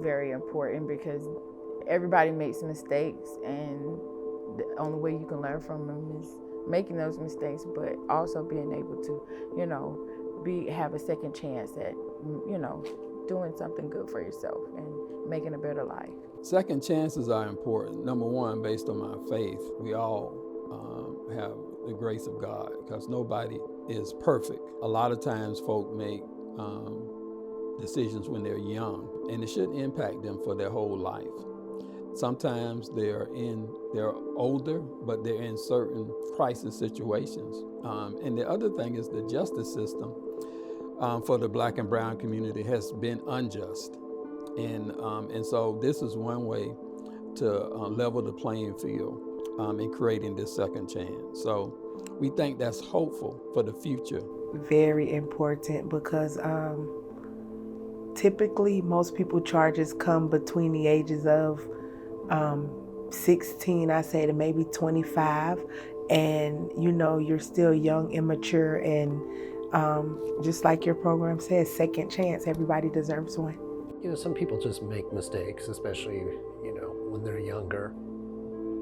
very important because everybody makes mistakes, and the only way you can learn from them is making those mistakes, but also being able to, have a second chance at, doing something good for yourself and making a better life. Second chances are important. Number one, based on my faith, we all have the grace of God because nobody is perfect. A lot of times folk make decisions when they're young, and it shouldn't impact them for their whole life. Sometimes they're older, but they're in certain crisis situations. And the other thing is the justice system for the Black and brown community has been unjust. And so this is one way to level the playing field in creating this second chance. So we think that's hopeful for the future. Very important because typically most people charges come between the ages of 16, I say, to maybe 25, and you're still young, immature, and just like your program says, second chance, everybody deserves one. Some people just make mistakes, especially when they're younger.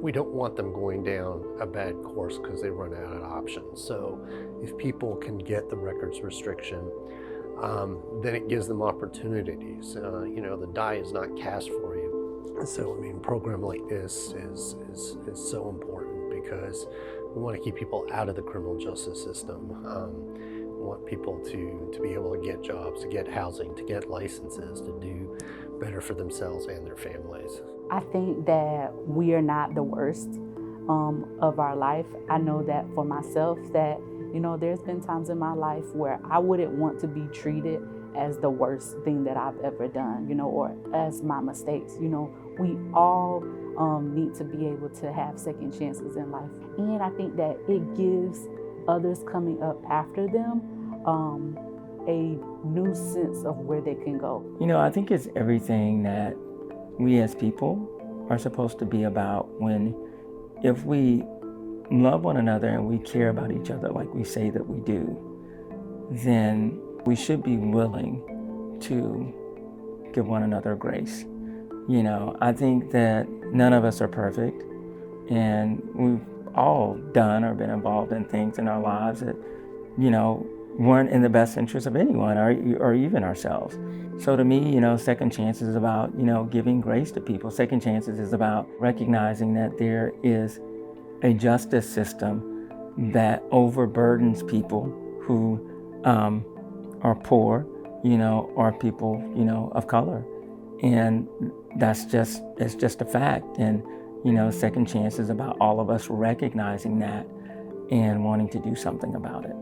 We don't want them going down a bad course because they run out of options. So if people can get the records restriction, then it gives them opportunities. The die is not cast for you. So, a program like this is so important because we want to keep people out of the criminal justice system. We want people to be able to get jobs, to get housing, to get licenses, to do better for themselves and their families. I think that we are not the worst of our life. I know that for myself that, there's been times in my life where I wouldn't want to be treated as the worst thing that I've ever done, or as my mistakes. We all need to be able to have second chances in life. And I think that it gives others coming up after them a new sense of where they can go. I think it's everything that we as people are supposed to be about if we love one another and we care about each other like we say that we do, then we should be willing to give one another grace. I think that none of us are perfect, and we've all done or been involved in things in our lives that, weren't in the best interest of anyone or even ourselves. So to me, second chances is about, giving grace to people. Second chances is about recognizing that there is a justice system that overburdens people who are poor, or people, of color. And it's just a fact. And, second chance is about all of us recognizing that and wanting to do something about it.